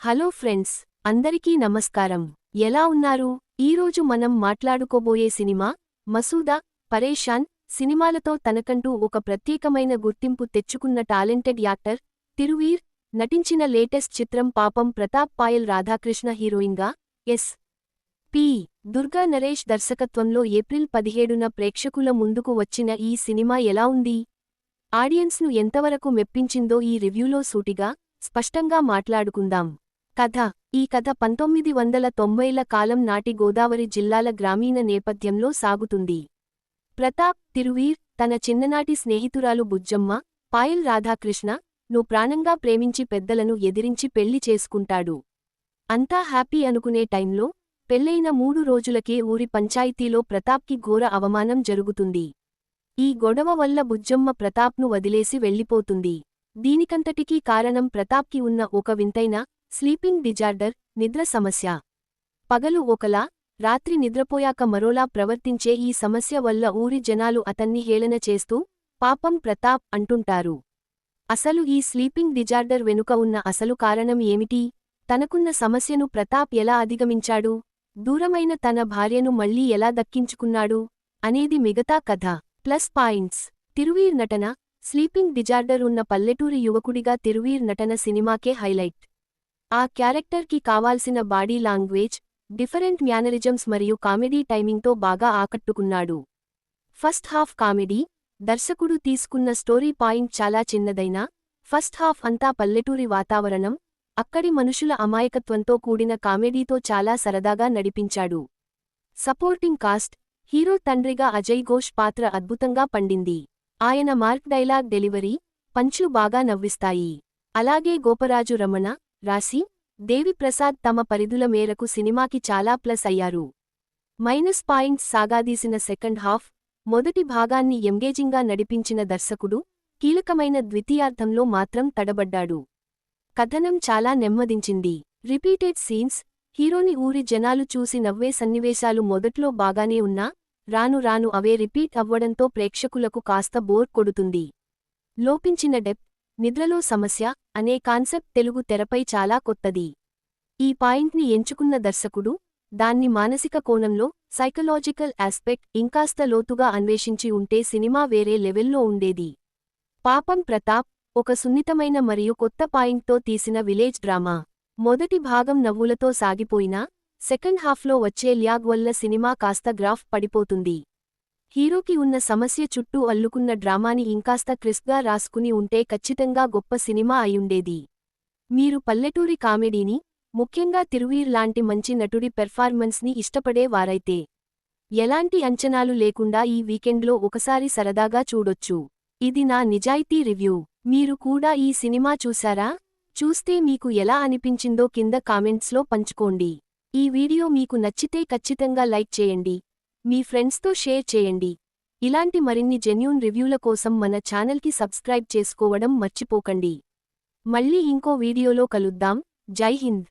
Hello friends, అందరికీ నమస్కారం. ఎలా ఉన్నారు? ఈరోజు మనం మాట్లాడుకోబోయే సినిమా మసూదా పరేషాన్. సినిమాలతో తనకంటూ ఒక ప్రత్యేకమైన గుర్తింపు తెచ్చుకున్న టాలెంటెడ్ యాక్టర్ తిరువీర్ నటించిన లేటెస్ట్ చిత్రం పాపం ప్రతాప్ పాయల్ రాధాకృష్ణ హీరోయిన్గా ఎస్. పి. దుర్గా నరేష్ దర్శకత్వంలో ఏప్రిల్ 17న ప్రేక్షకుల ముందుకు వచ్చిన ఈ సినిమా ఎలా ఉంది? ఆడియన్స్ను ఎంతవరకు మెప్పించిందో ఈ రివ్యూలో సూటిగా, స్పష్టంగా మాట్లాడుకుందాం. కథ. ఈ కథ 1990ల కాలం నాటి గోదావరి జిల్లాల గ్రామీణ నేపథ్యంలో సాగుతుంది. ప్రతాప్, తిరువీర్, తన చిన్ననాటి స్నేహితురాలు బుజ్జమ్మ, పాయల్ రాధాకృష్ణ ను ప్రాణంగా ప్రేమించి పెద్దలను ఎదిరించి పెళ్లి చేసుకుంటాడు. అంతా హ్యాపీ అనుకునే టైంలో, పెళ్లైన 3 రోజులకే ఊరి పంచాయతీలో ప్రతాప్కి ఘోర అవమానం జరుగుతుంది. ఈ గొడవ వల్ల బుజ్జమ్మ ప్రతాప్ను వదిలేసి వెళ్ళిపోతుంది. దీనికంతటికీ కారణం ప్రతాప్కి ఉన్న ఒక వింతైన స్లీపింగ్ డిజార్డర్, నిద్ర సమస్య. పగలు ఒకలా, రాత్రి నిద్రపోయాక మరోలా ప్రవర్తించే ఈ సమస్య వల్ల ఊరి జనాలు అతన్ని హేళన చేస్తూ పాపం ప్రతాప్ అంటుంటారు. అసలు ఈ స్లీపింగ్ డిజార్డర్ వెనుక ఉన్న అసలు కారణం ఏమిటి? తనకున్న సమస్యను ప్రతాప్ ఎలా అధిగమించాడు? దూరమైన తన భార్యను మళ్లీ ఎలా దక్కించుకున్నాడు? అనేది మిగతా కథ. Plus points. తిరువీర్ నటన. స్లీపింగ్ డిజార్డర్ ఉన్న పల్లెటూరి యువకుడిగా తిరువీర్ నటన సినిమాకే హైలైట్. ఆ క్యారెక్టర్కి కావాల్సిన బాడీ లాంగ్వేజ్, డిఫరెంట్ మ్యానరిజమ్స్ మరియు కామెడీ టైమింగ్తో బాగా ఆకట్టుకున్నాడు. First half comedy. దర్శకుడు తీసుకున్న స్టోరీ పాయింట్ చాలా చిన్నదైనా, ఫస్ట్ హాఫ్ అంతా పల్లెటూరి వాతావరణం, అక్కడి మనుషుల అమాయకత్వంతో కూడిన కామెడీతో చాలా సరదాగా నడిపించాడు. Supporting cost. హీరో తండ్రిగా అజయ్ ఘోష్ పాత్ర అద్భుతంగా పండింది. ఆయన మార్క్ డైలాగ్ డెలివరీ, పంచ్లు బాగా నవ్విస్తాయి. అలాగే గోపరాజు రమణ, రాశి, దేవి ప్రసాద్ తమ పరిధుల మేరకు సినిమాకి చాలా ప్లస్ అయ్యారు. Minus points. సాగాదీసిన సెకండ్ హాఫ్. మొదటి భాగాన్ని ఎంగేజింగ్గా నడిపించిన దర్శకుడు, కీలకమైన ద్వితీయార్థంలో మాత్రం తడబడ్డాడు. కథనం చాలా నెమ్మదించింది. Repeated scenes. హీరోని ఊరి జనాలు చూసి నవ్వే సన్నివేశాలు మొదట్లో బాగానే ఉన్నా, రాను రాను అవే రిపీట్ అవ్వడంతో ప్రేక్షకులకు కాస్త బోర్ కొడుతుంది. లోపించిన డెప్త్. నిద్రలో సమస్య అనే కాన్సెప్ట్ తెలుగు తెరపై చాలా కొత్తది. ఈ పాయింట్ని ఎంచుకున్న దర్శకుడు, దాన్ని మానసిక కోణంలో, సైకలాజికల్ ఆస్పెక్ట్ ఇంకాస్త లోతుగా అన్వేషించి ఉంటే సినిమా వేరే లెవెల్లో ఉండేది. పాపం ప్రతాప్. ఒక సున్నితమైన మరియు కొత్త పాయింట్తో తీసిన విలేజ్ డ్రామా. మొదటి భాగం నవ్వులతో సాగిపోయినా, సెకండ్ హాఫ్లో వచ్చే ల్యాగ్ వల్ల సినిమా కాస్త గ్రాఫ్ పడిపోతుంది. హీరోకి ఉన్న సమస్య చుట్టూ అల్లుకున్న డ్రామాని ఇంకాస్త క్రిస్ప్గా రాసుకుని ఉంటే ఖచ్చితంగా గొప్ప సినిమా అయుండేది. మీరు పల్లెటూరి కామెడీని, ముఖ్యంగా తిరువీర్ లాంటి మంచి నటుడి పెర్ఫార్మెన్స్ని ఇష్టపడే వారైతే, ఎలాంటి అంచనాలు లేకుండా ఈ వీకెండ్లో ఒకసారి సరదాగా చూడొచ్చు. ఇది నా నిజాయితీ రివ్యూ. మీరు కూడా ఈ సినిమా చూశారా? చూస్తే మీకు ఎలా అనిపించిందో కింద కామెంట్స్లో పంచుకోండి. ఈ వీడియో మీకు నచ్చితే ఖచ్చితంగా లైక్ చేయండి. మీ ఫ్రెండ్స్తో షేర్ చేయండి. ఇలాంటి మరిన్ని జెన్యూన్ రివ్యూల కోసం మన ఛానల్కి సబ్స్క్రైబ్ చేసుకోవడం మర్చిపోకండి. మళ్ళీ ఇంకో వీడియోలో కలుద్దాం. జై హింద్.